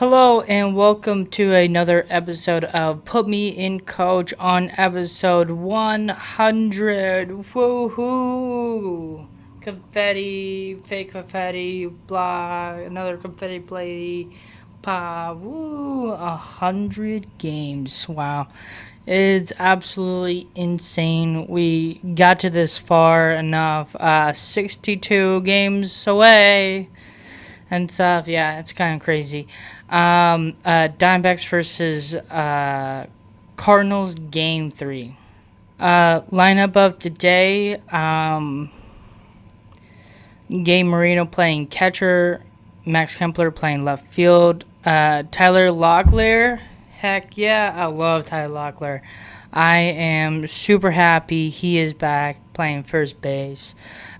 Hello and welcome to another episode of Put Me in Coach on episode 100. Woohoo! Confetti, fake confetti, blah, another confetti lady, pa, woo, 100 games. Wow. It's absolutely insane. We got to this far enough. 62 games away and stuff. Yeah, it's kind of crazy. Diamondbacks versus Cardinals game 3. Lineup of today. Gabe Marino playing catcher. Max Kempler playing left field. Tyler Locklear. Heck yeah, I love Tyler Locklear. I am super happy he is back playing first base.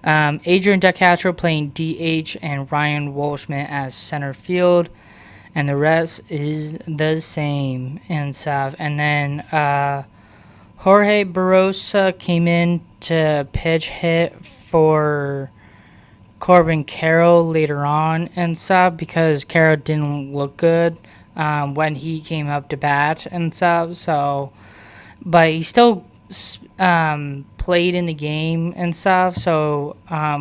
Adrian DeCastro playing DH and Ryan Walshman as center field. And the rest is the same and stuff. And then Jorge Barosa came in to pitch hit for Corbin Carroll later on and stuff because Carroll didn't look good when he came up to bat and stuff. So, but he still played in the game and stuff. So,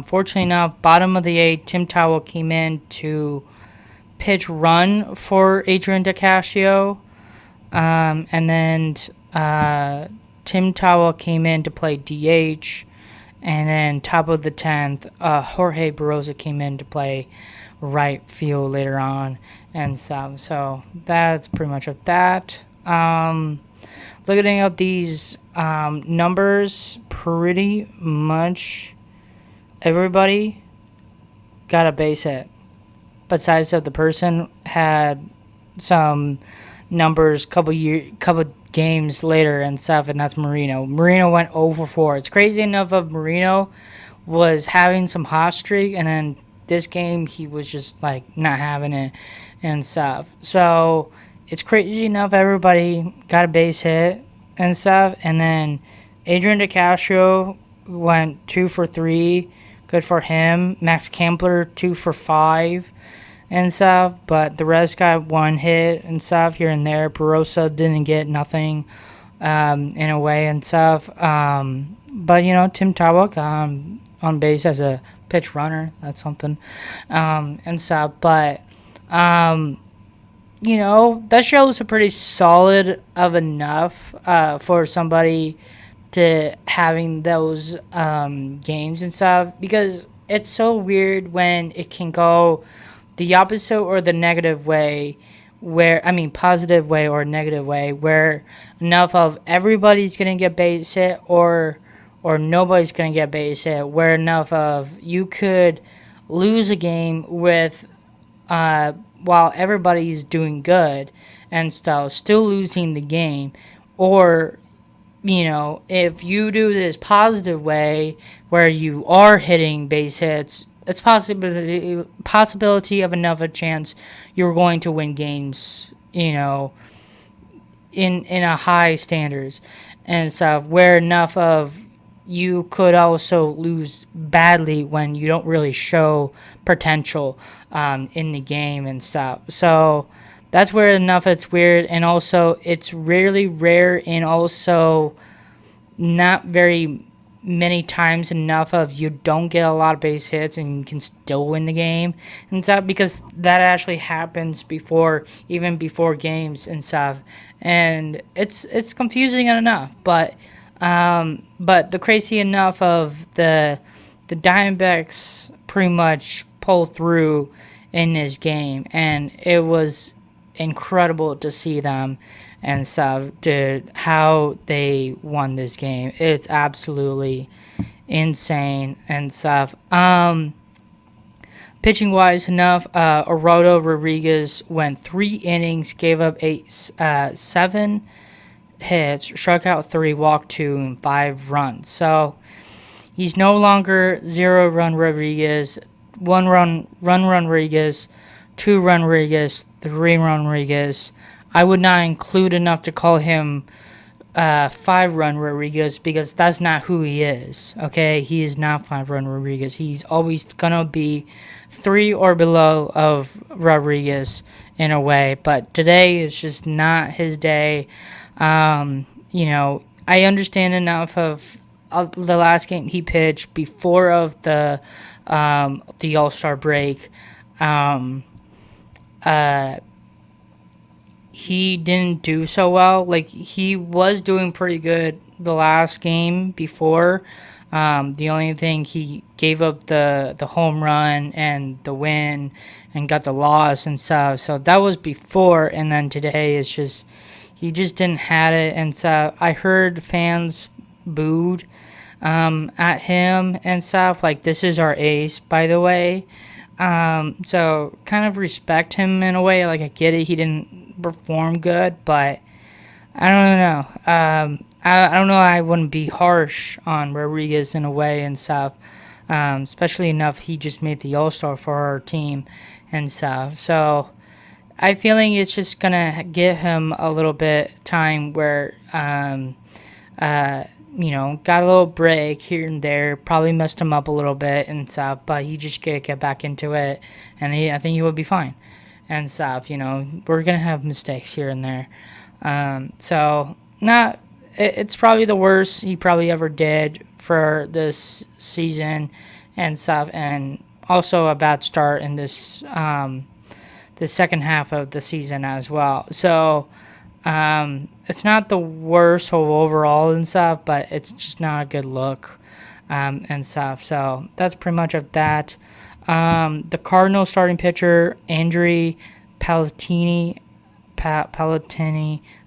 fortunately enough, bottom of the eighth, Tim Towel came in to pitch run for Adrian DeCastro. And then Tim Towel came in to play DH. And then top of the 10th, Jorge Barosa came in to play right field later on and stuff. So that's pretty much of that. Looking at these numbers, pretty much everybody got a base hit. Besides that, the person had some numbers couple games later and stuff, and that's Marino. Marino went 0 for 4. It's crazy enough of Marino was having some hot streak, and then this game he was just like not having it and stuff. So it's crazy enough everybody got a base hit and stuff, and then Adrian DeCastro went 2 for 3. Good for him. Max Kempler 2 for 5 and stuff, but the rest got 1 hit and stuff here and there. Barosa didn't get nothing in a way and stuff. But, Tim Towak on base as a pitch runner. That's something and stuff. But, that shows a pretty solid of enough for somebody to having those games and stuff, because it's so weird when it can go the opposite or the negative way, positive way or negative way, where enough of everybody's gonna get base hit or nobody's gonna get base hit, where enough of you could lose a game with while everybody's doing good and stuff, still losing the game, or if you do this positive way where you are hitting base hits, it's possibility of enough a chance you're going to win games, in a high standards and stuff, where enough of you could also lose badly when you don't really show potential in the game and stuff. So that's where enough it's weird, and also it's rarely rare, and also not very many times enough of you don't get a lot of base hits and you can still win the game and stuff, because that actually happens even before games and stuff, and it's confusing enough. But the crazy enough of the Diamondbacks pretty much pulled through in this game, and it was incredible to see them and stuff, how they won this game. It's absolutely insane and stuff. Pitching wise enough, Orodo Rodriguez went 3 innings, gave up 7 hits, struck out 3, walked 2, and 5 runs. So he's no longer 0-run Rodriguez, 1-run Rodriguez, 2-run Rodriguez, 3-run Rodriguez. I would not include enough to call him 5-run Rodriguez, because that's not who he is. Okay, he is not 5-run Rodriguez. He's always gonna be 3 or below of Rodriguez in a way. But today is just not his day. I understand enough of the last game he pitched before of the All-Star break. Um, uh, he didn't do so well. Like, he was doing pretty good the last game before. The only thing, he gave up the home run and the win and got the loss and stuff. So that was before, and then today is just, he just didn't have it. And so I heard fans booed at him and stuff. Like, this is our ace, by the way. So kind of respect him in a way. Like, I get it, he didn't perform good, but I don't know. I don't know. I wouldn't be harsh on Rodriguez in a way and stuff. Especially enough, he just made the All-Star for our team and stuff. So I feeling it's just gonna give him a little bit time where got a little break here and there, probably messed him up a little bit and stuff, but he just get back into it, and I think he will be fine and stuff. We're gonna have mistakes here and there, so not. It's probably the worst he probably ever did for this season and stuff, and also a bad start in this the second half of the season as well. So it's not the worst overall and stuff, but it's just not a good look and stuff. So that's pretty much of that. The Cardinals starting pitcher, Andrew Palatini, I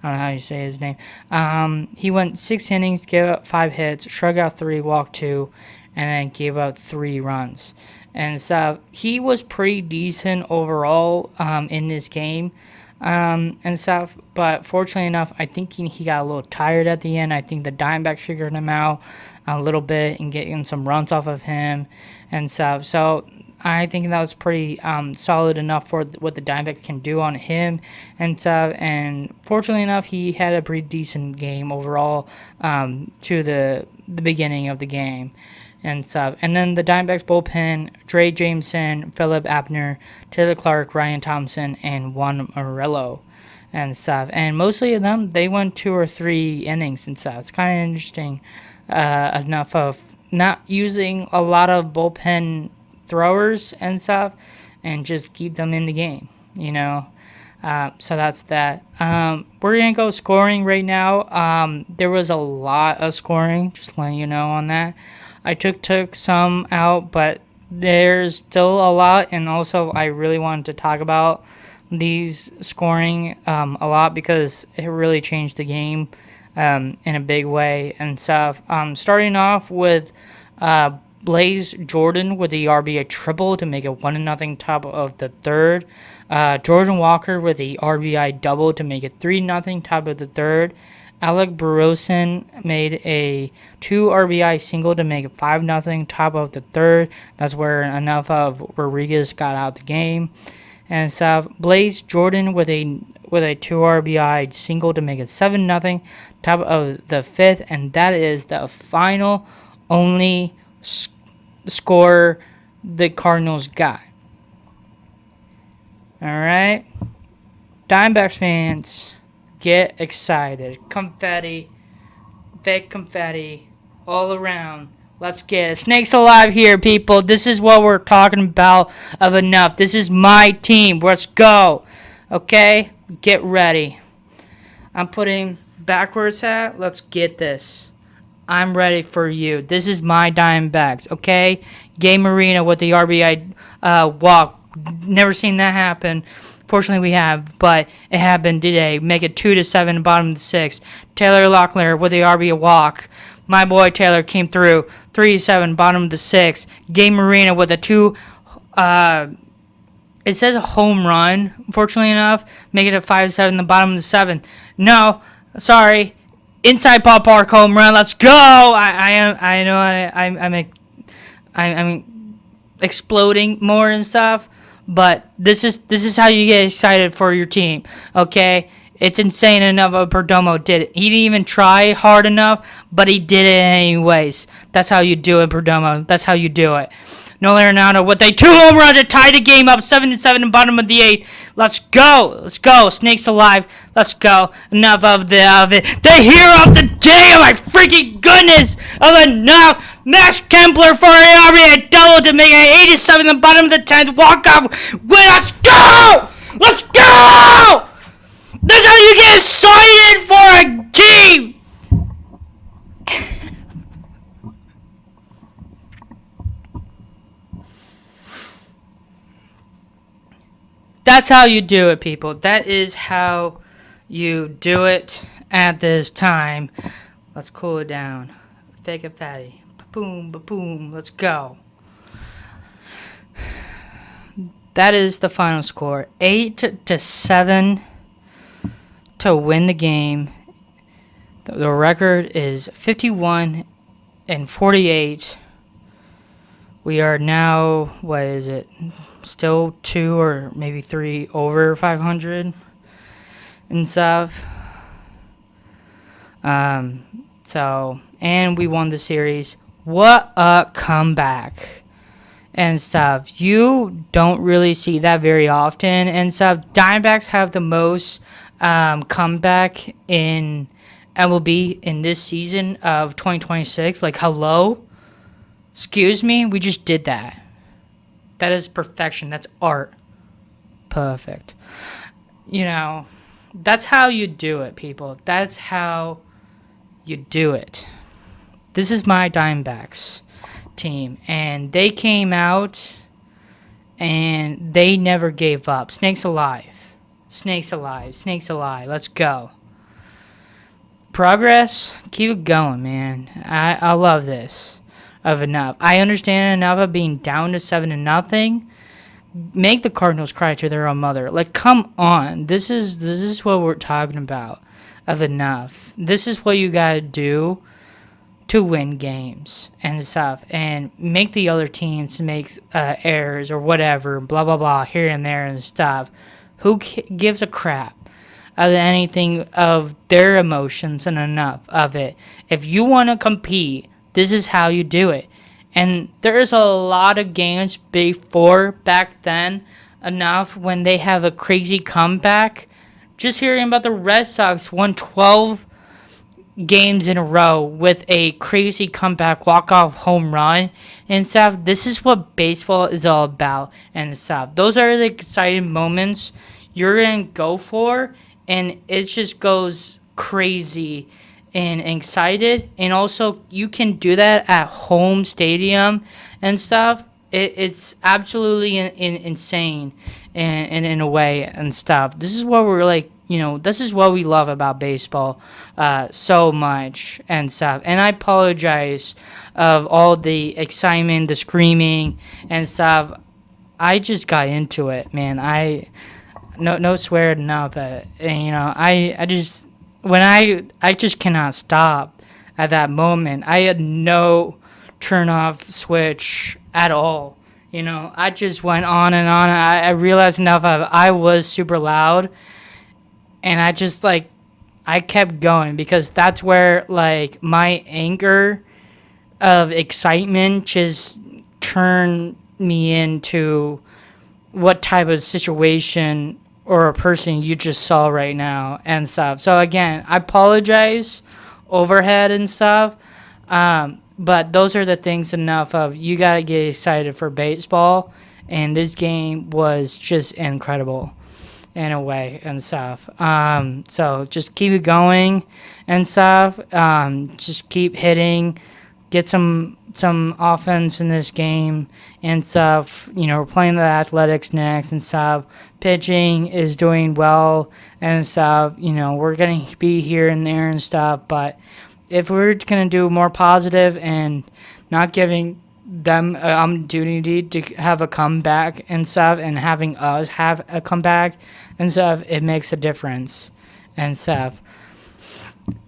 don't know how you say his name. He went 6 innings, gave up 5 hits, struck out 3, walked 2, and then gave up 3 runs. And so he was pretty decent overall in this game and stuff. But fortunately enough, I think he got a little tired at the end. I think the Diamondbacks figured him out a little bit and getting some runs off of him and stuff. So I think that was pretty solid enough for what the Diamondbacks can do on him and stuff. And fortunately enough, he had a pretty decent game overall to the beginning of the game and stuff. And then the Diamondbacks bullpen, Dre Jameson, Philip Abner, Taylor Clark, Ryan Thompson, and Juan Morello and stuff. And mostly of them, they went 2 or 3 innings and stuff. It's kind of interesting enough of not using a lot of bullpen throwers and stuff and just keep them in the game, so that's that. We're gonna go scoring right now. There was a lot of scoring, just letting you know on that. I took some out, but there's still a lot, and also I really wanted to talk about these scoring a lot because it really changed the game in a big way and stuff. Starting off with Blaze Jordan with the RBI triple to make it 1-0 top of the third. Jordan Walker with the RBI double to make it 3-0 top of the third. Alec Burleson made a 2 RBI single to make it 5-0 top of the third. That's where enough of Rodriguez got out the game and stuff. Blaze Jordan with a 2 RBI single to make it 7-0 top of the fifth, and that is the final only score the Cardinals got. All right, Diamondbacks fans, get excited. Confetti, fake confetti, all around. Let's get it. Snakes alive here, people. This is what we're talking about of enough. This is my team. Let's go. Okay? Get ready. I'm putting backwards hat. Let's get this. I'm ready for you. This is my Diamondbacks, okay? Gabe Marino with the RBI walk. Never seen that happen. Fortunately, we have, but it happened today. Make it 2-7, bottom of the sixth. Taylor Locklear with the RBI walk. My boy Taylor came through. 3-7, bottom of the sixth. Gabe Marino with a 2. It says a home run. Fortunately enough, make it a 5-7, the bottom of the seventh. No, sorry. Inside ballpark home run. Let's go. I'm exploding more and stuff, but this is how you get excited for your team. Okay, It's insane enough what Perdomo did it. He didn't even try hard enough, but he did it anyways. That's how you do it, Perdomo. That's how you do it. Nolan Arenado with a 2 home run to tie the game up 7-7 in bottom of the 8th. Let's go. Let's go. Snakes alive. Let's go. Enough of it. The hero of the day. Oh my freaking goodness. Enough. Max Kempler for an RBI double to make it 87 in the bottom of the 10th. Walk off. Win. Let's go. Let's go. That's how you get excited for a team. That's how you do it, people. That is how you do it at this time. Let's cool it down. Fake it fatty. Boom, boom. Let's go. That is the final score. 8-7 to win the game. The record is 51-48. We are now, what is it? Still 2 or maybe 3 over 500 and stuff. So, and we won the series. What a comeback and stuff. You don't really see that very often and stuff. Diamondbacks have the most comeback in MLB in this season of 2026. Like, hello? Excuse me? We just did that. That is perfection. That's art. Perfect. You know, that's how you do it, people. That's how you do it. This is my Diamondbacks team. And they came out and they never gave up. Snakes alive. Snakes alive. Snakes alive. Let's go. Progress. Keep it going, man. I love this. Of enough. I understand enough of being down to 7-0. Make the Cardinals cry to their own mother. Like, come on. This is what we're talking about. Of enough. This is what you gotta do to win games and stuff, and make the other teams make errors or whatever, blah blah blah, here and there and stuff. Who gives a crap of anything of their emotions and enough of it? If you want to compete, this is how you do it. And there's a lot of games back then enough when they have a crazy comeback. Just hearing about the Red Sox won 12 games in a row with a crazy comeback walk-off home run and stuff. This is what baseball is all about and stuff. Those are the exciting moments you're going to go for, and it just goes crazy and excited. And also, you can do that at home stadium and stuff. It's absolutely insane in a way and stuff. This is what we're like, this is what we love about baseball so much and stuff. And I apologize of all the excitement, the screaming and stuff. I just got into it, man. No swearing enough, but I just cannot stop at that moment. I had no turn off switch at all. I just went on and on. I realized enough I was super loud, and I kept going because that's where my anger of excitement just turned me into what type of situation or a person you just saw right now and stuff. So again, I apologize overhead and stuff. But those are the things enough of you got to get excited for baseball. And this game was just incredible in a way and stuff. So just keep it going and stuff. Just keep hitting. Get some offense in this game and stuff. We're playing the Athletics next and stuff. Pitching is doing well and stuff. We're going to be here and there and stuff. But if we're going to do more positive and not giving them an opportunity to have a comeback and stuff, and having us have a comeback and stuff, it makes a difference and stuff.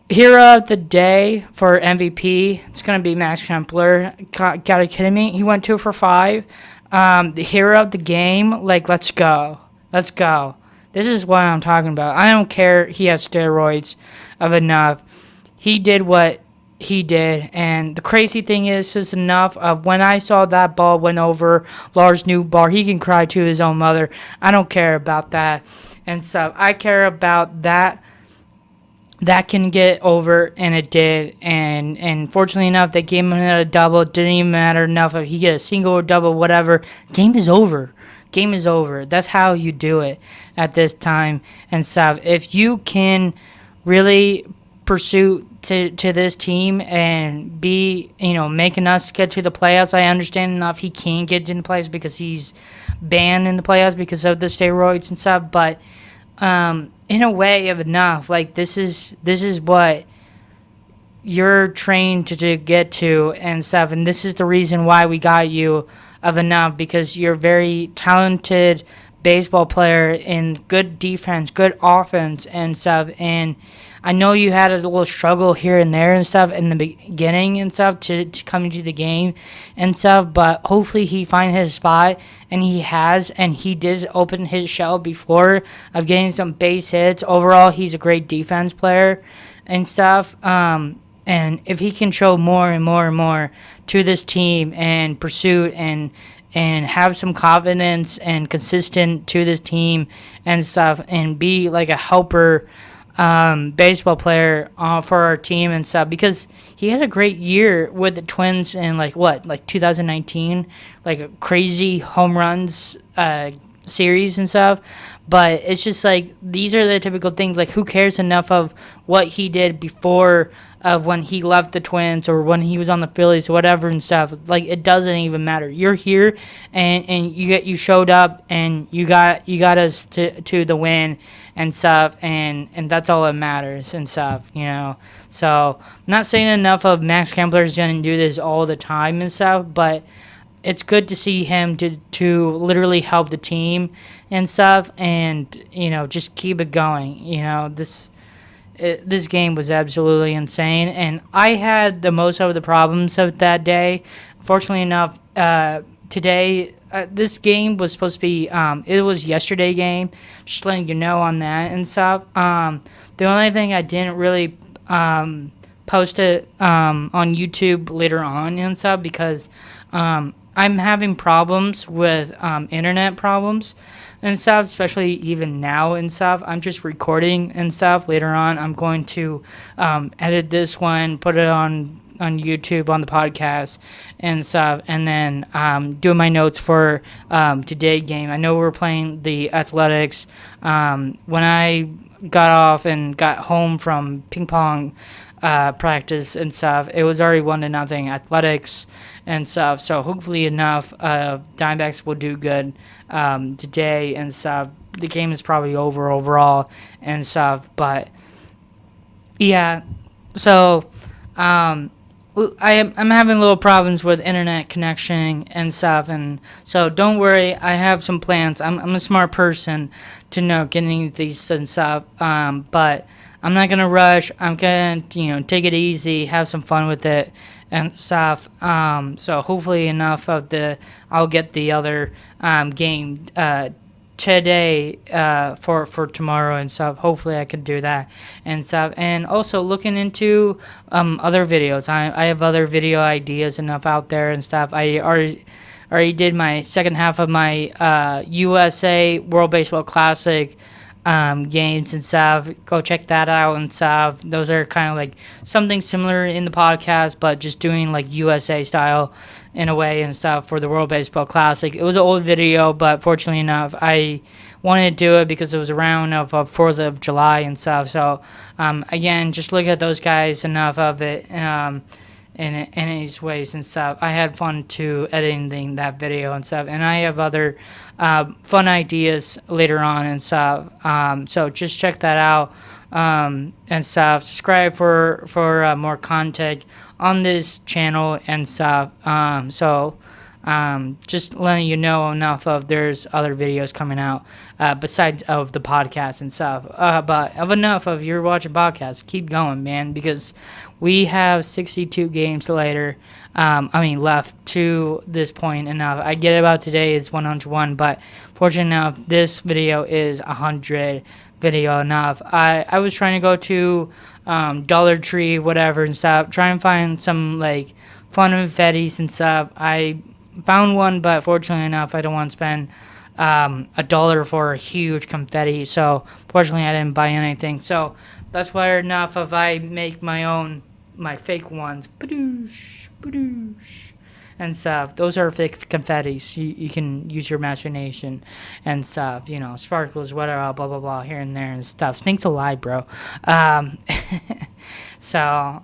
Hero of the day for MVP, it's going to be Max Kempler. Got you kidding me? He went 2 for 5. The hero of the game, let's go. Let's go. This is what I'm talking about. I don't care he has steroids of enough. He did what he did, and the crazy thing is enough of when I saw that ball went over Lars Newbar, he can cry to his own mother. I don't care about that and stuff. I care about that can get over, and it did. And fortunately enough, they gave him a double. It didn't even matter enough if he get a single or double, whatever. Game is over. Game is over. That's how you do it at this time and stuff. If you can really pursue to this team and be, making us get to the playoffs. I understand enough he can't get in the playoffs because he's banned in the playoffs because of the steroids and stuff. But in a way of enough, like this is what you're trained to get to and stuff, and this is the reason why we got you of enough, because you're a very talented baseball player in good defense, good offense and stuff. And I know you had a little struggle here and there and stuff in the beginning and stuff to come to the game and stuff, but hopefully he find his spot, and he has, and he did open his shell before of getting some base hits. Overall, he's a great defense player and stuff. And if he can show more and more and more to this team and pursuit and have some confidence and consistent to this team and stuff, and be like a helper baseball player for our team and stuff, because he had a great year with the Twins in like 2019, like a crazy home runs series and stuff. But it's just like these are the typical things. Like, who cares enough of what he did before of when he left the Twins or when he was on the Phillies or whatever and stuff. Like, it doesn't even matter. You're here and you showed up and you got us to the win and stuff, and that's all that matters and stuff, So I'm not saying enough of Max Kempler is going to do this all the time and stuff, but it's good to see him to literally help the team and stuff, and just keep it going. This game was absolutely insane, and I had the most of the problems of that day. Fortunately enough, today this game was supposed to be it was yesterday game, just letting you know on that and stuff. The only thing I didn't really post it on YouTube later on and stuff, because I'm having problems with internet problems and stuff, especially even now and stuff. I'm just recording and stuff. Later on, I'm going to edit this one, put it on YouTube on the podcast and stuff, and then doing my notes for today's game. I know we're playing the Athletics. When I got off and got home from ping pong practice and stuff, it was already 1-0 Athletics and stuff. So hopefully enough, Diamondbacks will do good today and stuff. The game is probably over overall and stuff, but yeah. So I'm having little problems with internet connection and stuff, and so don't worry. I have some plans. I'm a smart person to know getting these and stuff, but I'm not gonna rush. I'm gonna take it easy, have some fun with it and stuff. So hopefully enough of I'll get the other game today for tomorrow and stuff. Hopefully I can do that and stuff. And also looking into other videos. I have other video ideas enough out there and stuff. I already did my second half of my USA World Baseball Classic games and stuff. Go check that out and stuff. Those are kind of like something similar in the podcast, but just doing like USA style in a way and stuff for the World Baseball Classic. It was an old video, but fortunately enough, I wanted to do it because it was around of 4th of July and stuff. So again, just look at those guys enough of it in these ways and stuff. I had fun too editing that video and stuff, and I have other fun ideas later on and stuff. So just check that out and stuff. Subscribe for more content on this channel and stuff. So Just letting you know enough of there's other videos coming out besides of the podcast and stuff. But of enough of you're watching podcasts, keep going, man, because we have 62 games later. Left to this point enough. I get about today is 101, but fortunate enough, this video is 100 video enough. I was trying to go to Dollar Tree, whatever, and stuff, try and find some like fun confettis and stuff. I found one, but fortunately enough, I don't want to spend $1 for a huge confetti. So fortunately, I didn't buy anything. So that's why enough if I make my fake ones, badoosh, badoosh, and stuff. Those are fake confettis. You can use your imagination and stuff. Sparkles, whatever, blah blah blah, here and there and stuff. Snake's alive, bro. So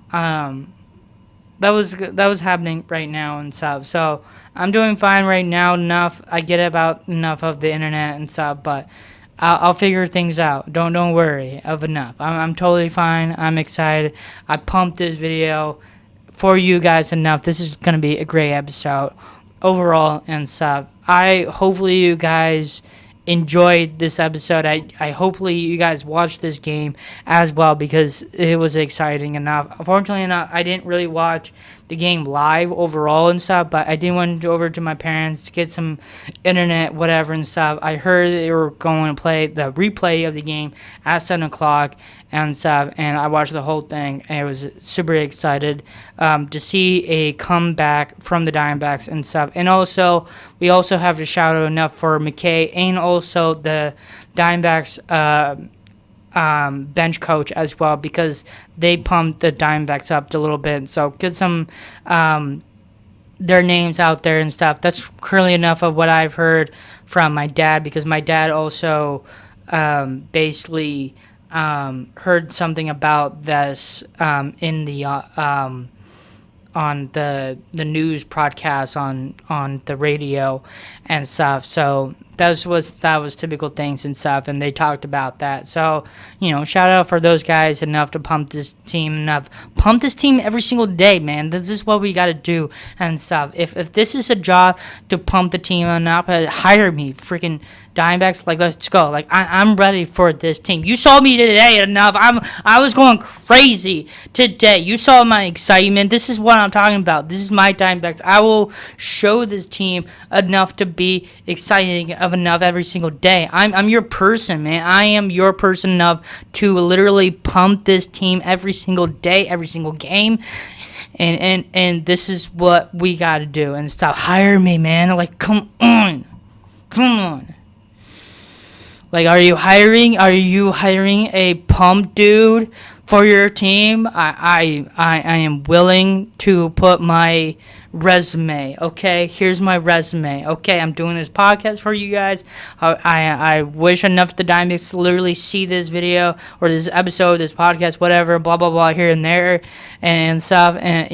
that was happening right now and stuff. So I'm doing fine right now. Enough. I get about enough of the internet and stuff, but I'll figure things out. Don't worry of enough. I'm totally fine. I'm excited. I pumped this video for you guys enough. This is gonna be a great episode overall and stuff. Hopefully you guys enjoyed this episode. I hopefully you guys watched this game as well because it was exciting enough. Unfortunately enough, I didn't really watch the game live overall and stuff, but I did went over to my parents to get some internet, whatever and stuff. I heard they were going to play the replay of the game at 7 o'clock and stuff, and I watched the whole thing, and I was super excited to see a comeback from the Diamondbacks and stuff. And also, we also have to shout out enough for McKay and also the Diamondbacks bench coach as well, because they pumped the Diamondbacks up a little bit. So get some their names out there and stuff. That's currently enough of what I've heard from my dad, because my dad also basically heard something about this in the on the news broadcast on the radio and stuff. So that was typical things and stuff, and they talked about that. So shout out for those guys enough to pump this team every single day, man. This is what we got to do and stuff. If this is a job to pump the team enough, hire me, freaking Diamondbacks. Like, let's go. Like, I'm ready for this team. You saw me today enough. I was going crazy today. You saw my excitement. This is what I'm talking about. This is my Diamondbacks. I will show this team enough to be exciting of enough every single day. I'm your person, man. I am your person enough to literally pump this team every single day, every single game. And this is what we gotta do. And stop. Hire me, man. Like, come on. Like, are you hiring a pump dude for your team? I am willing to put my resume. Okay, here's my resume. Okay, I'm doing this podcast for you guys. I wish enough the Diamondbacks to literally see this video or this episode, this podcast, whatever, blah blah blah, here and there and stuff. And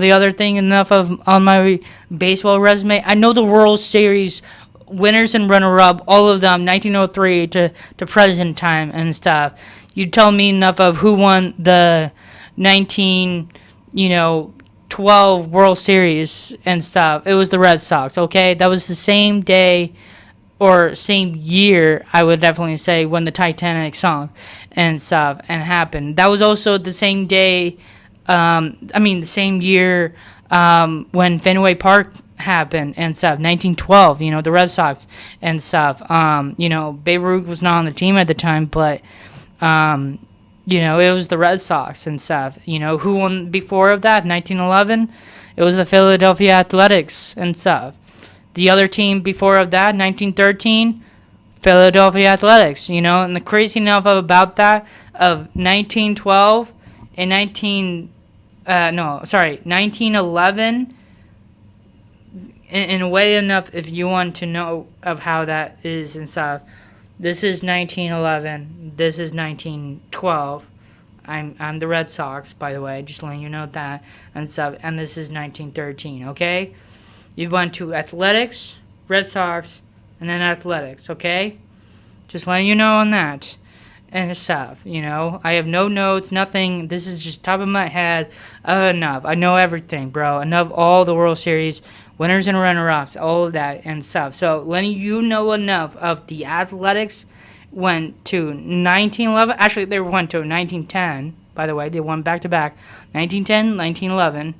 the other thing, enough of on my baseball resume, I know the World Series winners and runner-up, all of them, 1903 to present time and stuff. You tell me enough of who won the 1912 World Series and stuff. It was the Red Sox, okay? That was the same day or same year, I would definitely say, when the Titanic song and stuff and happened. That was also the same day, the same year when Fenway Park happened and stuff, 1912, the Red Sox and stuff. Babe Ruth was not on the team at the time, but it was the Red Sox and stuff. Who won before of that? 1911. It was the Philadelphia Athletics and stuff. The other team before of that, 1913, Philadelphia Athletics. And the crazy enough about that, of 1912 and 1911. In a way enough, if you want to know of how that is and stuff, this is 1911. This is 1912. I'm the Red Sox, by the way, just letting you know that and stuff. And this is 1913. Okay, you went to Athletics, Red Sox, and then Athletics. Okay, just letting you know on that and stuff. I have no notes, nothing. This is just top of my head. Enough. I know everything, bro. Enough. All the World Series winners and runner-ups, all of that and stuff. So letting you know enough of the Athletics went to 1911. Actually, they went to 1910. By the way, they won back-to-back, 1910, 1911.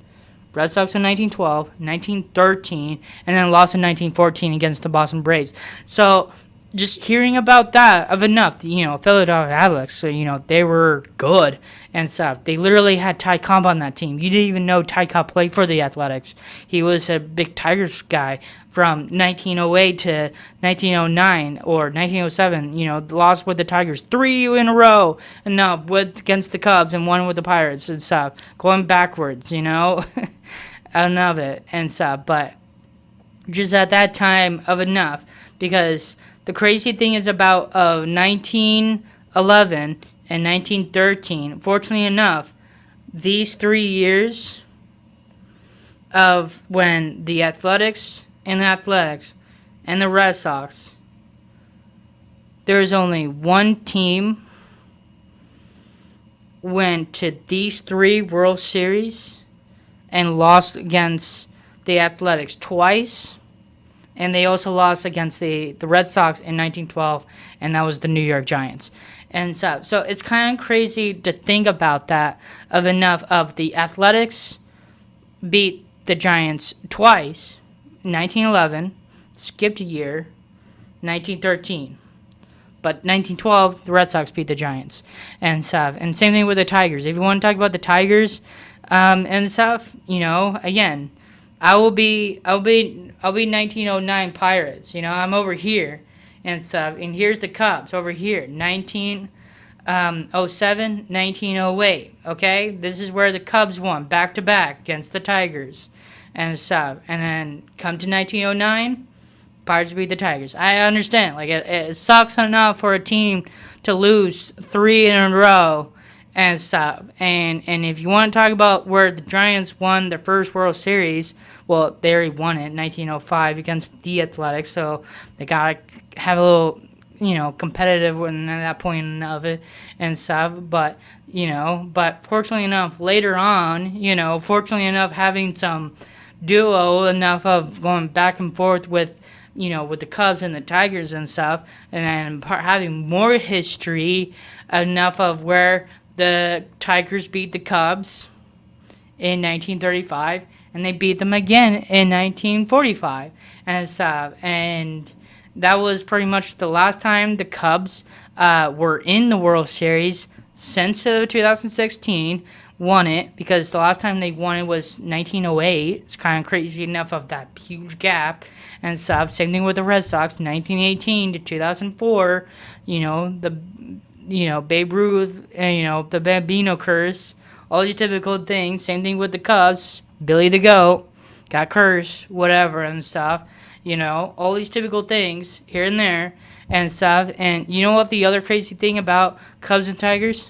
Red Sox in 1912, 1913, and then lost in 1914 against the Boston Braves. So just hearing about that of enough, Philadelphia Athletics, so, they were good and stuff. They literally had Ty Cobb on that team. You didn't even know Ty Cobb played for the Athletics. He was a big Tigers guy from 1908 to 1909 or 1907, lost with the Tigers 3 in a row, and now against the Cubs and 1 with the Pirates and stuff, going backwards, I love it and stuff, but just at that time of enough, because the crazy thing is about 1911 and 1913, fortunately enough, these 3 years of when the Athletics and the Red Sox, there is only one team went to these 3 World Series and lost against the Athletics twice. And they also lost against the Red Sox in 1912, and that was the New York Giants. And so it's kind of crazy to think about that, of enough of the Athletics beat the Giants twice, 1911, skipped a year, 1913. But 1912, the Red Sox beat the Giants and stuff. And same thing with the Tigers. If you want to talk about the Tigers and stuff, again, I'll be 1909 Pirates. I'm over here and stuff. And here's the Cubs over here, 1907, 1908. Okay, this is where the Cubs won back to back against the Tigers and stuff. And then come to 1909, Pirates beat the Tigers. I understand. Like it sucks enough for a team to lose 3 in a row and stuff. And if you want to talk about where the Giants won their first World Series, well, they already won it in 1905 against the Athletics, so they got to have a little, competitive at that point of it and stuff. But, fortunately enough, later on, having some duo enough of going back and forth with the Cubs and the Tigers and stuff, and then having more history enough of where the Tigers beat the Cubs in 1935, and they beat them again in 1945 and stuff. And that was pretty much the last time the Cubs were in the World Series since 2016. Won it, because the last time they won it was 1908. It's kind of crazy enough of that huge gap and stuff. Same thing with the Red Sox, 1918 to 2004. Babe Ruth, the Bambino curse, all these typical things. Same thing with the Cubs, Billy the Goat got cursed, whatever and stuff. All these typical things here and there and stuff. And you know what the other crazy thing about Cubs and Tigers?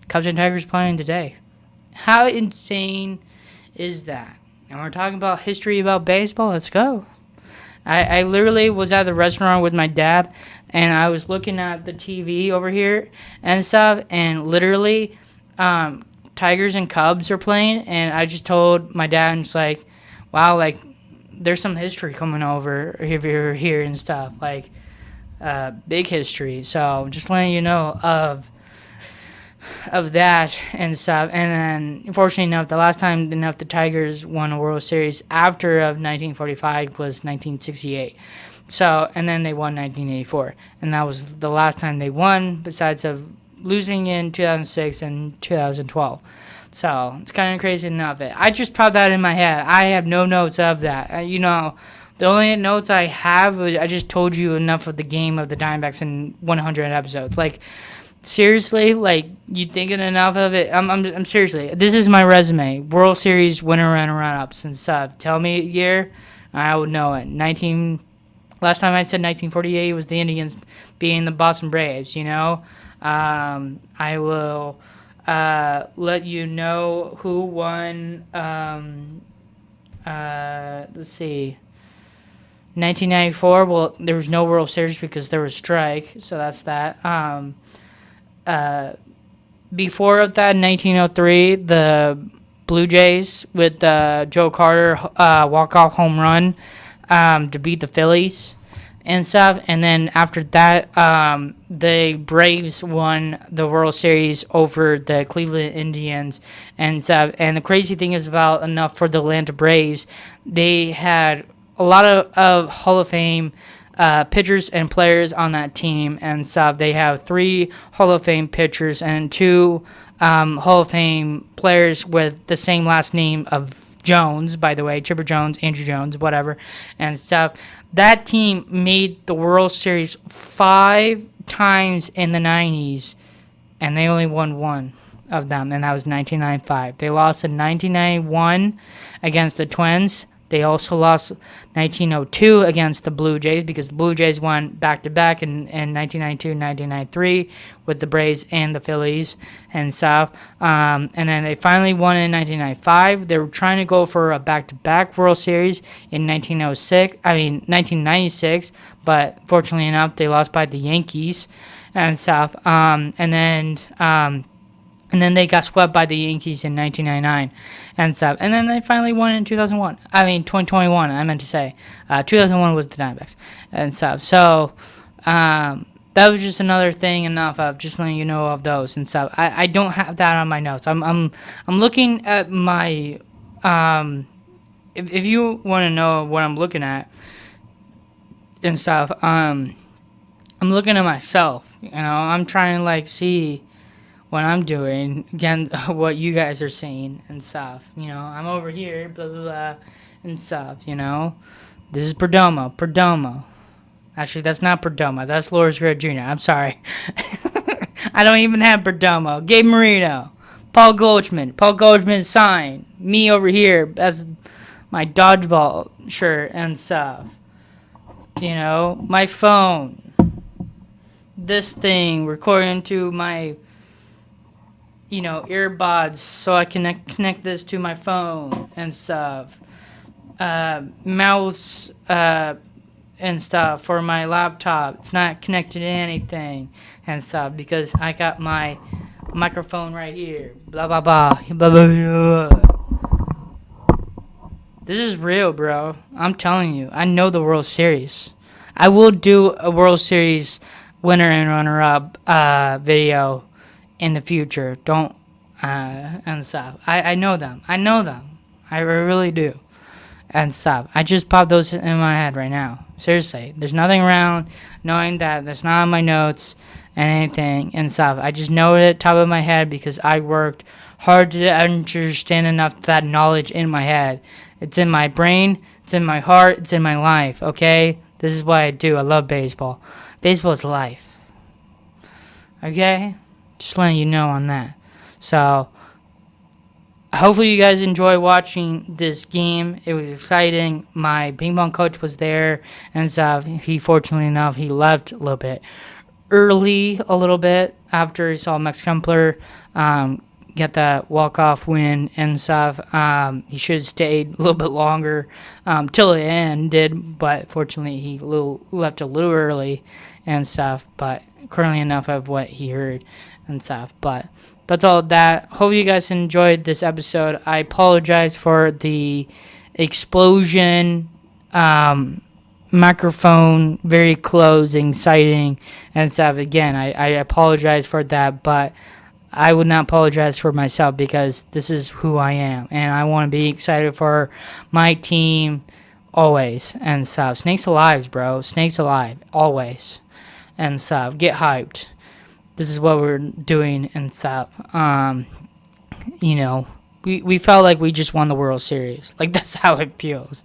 Cubs and Tigers playing today. How insane is that? And we're talking about history about baseball. Let's go. I literally was at the restaurant with my dad, and I was looking at the TV over here and stuff, and literally Tigers and Cubs are playing, and I just told my dad, and it's like, wow, like, there's some history coming over here and stuff, like, big history. So just letting you know of that and stuff. And then, fortunately enough, the last time the Tigers won a World Series after of 1945 was 1968. So, and then they won 1984, and that was the last time they won, besides of losing in 2006 and 2012. So it's kind of crazy enough. I just popped that in my head. I have no notes of that. The only notes I have was I just told you enough of the game of the Diamondbacks in 100 episodes. Like, seriously, like, you thinking enough of it? I'm seriously. This is my resume: World Series winner and run-ups and stuff. Tell me a year, I would know it. Last time I said 1948 was the Indians beating the Boston Braves. I will let you know who won. Let's see. 1994. Well, there was no World Series because there was a strike, so that's that. Before of that, in 1903, the Blue Jays with Joe Carter walk-off home run to beat the Phillies and stuff. And then after that, the Braves won the World Series over the Cleveland Indians and stuff. And the crazy thing is about enough for the Atlanta Braves, they had a lot of Hall of Fame pitchers and players on that team and stuff. They have 3 Hall of Fame pitchers and 2 Hall of Fame players with the same last name of Jones, by the way, Chipper Jones, Andrew Jones, whatever, and stuff. That team made the World Series 5 times in the 90s, and they only won 1 of them, and that was 1995. They lost in 1991 against the Twins. They also lost 1902 against the Blue Jays because the Blue Jays won back-to-back in 1992 and 1993 with the Braves and the Phillies and stuff. And then they finally won in 1995. They were trying to go for a back-to-back World Series in 1996, but fortunately enough, they lost by the Yankees and stuff. And then they got swept by the Yankees in 1999 and stuff. And then they finally won in 2021, I meant to say. 2001 was the Diamondbacks and stuff. So that was just another thing enough of just letting you know of those and stuff. I don't have that on my notes. I'm looking at my... if you want to know what I'm looking at and stuff, I'm looking at myself. You know, I'm trying to, like, see what I'm doing against what you guys are saying and stuff. You know, I'm over here, blah, blah, blah, and stuff, you know. This is Perdomo. Actually, that's not Perdomo. That's Loris Guerrero Jr. I'm sorry. I don't even have Perdomo. Gabe Marino. Paul Goldschmidt. Paul Goldschmidt signed. Me over here as my dodgeball shirt and stuff. You know, my phone. This thing recording to my... you know, earbuds so I can connect this to my phone and stuff. Mouse and stuff for my laptop. It's not connected to anything and stuff because I got my microphone right here. Blah, blah, blah. Blah, blah, blah. This is real, bro. I'm telling you. I know the World Series. I will do a World Series winner and runner-up video in the future. Don't and stuff. I know them. I really do. And stuff. I just popped those in my head right now. Seriously. There's nothing around knowing that. That's not on my notes and anything and stuff. I just know it at the top of my head because I worked hard to understand enough that knowledge in my head. It's in my brain. It's in my heart. It's in my life. Okay? This is what I do. I love baseball. Baseball is life. Okay? Just letting you know on that. So, hopefully you guys enjoy watching this game. It was exciting. My ping pong coach was there and stuff. He, fortunately enough, he left a little bit early, after he saw Max Kempler get that walk-off win and stuff. He should have stayed a little bit longer till it ended, but fortunately he left a little early and stuff. But currently enough of what he heard and stuff. But that's all that. Hope you guys enjoyed this episode. I apologize for the explosion, microphone very close, exciting and stuff. Again, I apologize for that, but I would not apologize for myself because this is who I am, and I want to be excited for my team always and stuff. Snakes alive, bro. Snakes alive always and stuff. Get hyped. This is what we're doing and stuff. You know, we felt like we just won the World Series. Like, that's how it feels.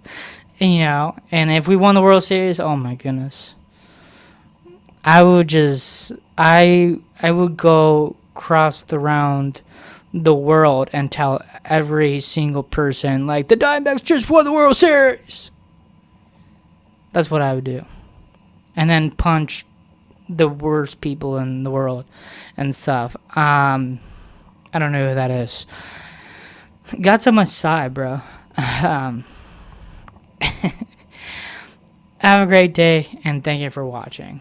You know, and if we won the World Series, oh my goodness. I would go around the world and tell every single person, like, the Diamondbacks just won the World Series. That's what I would do. And then punch the worst people in the world and stuff. I don't know who that is. Got on my side, bro. Have a great day, and thank you for watching.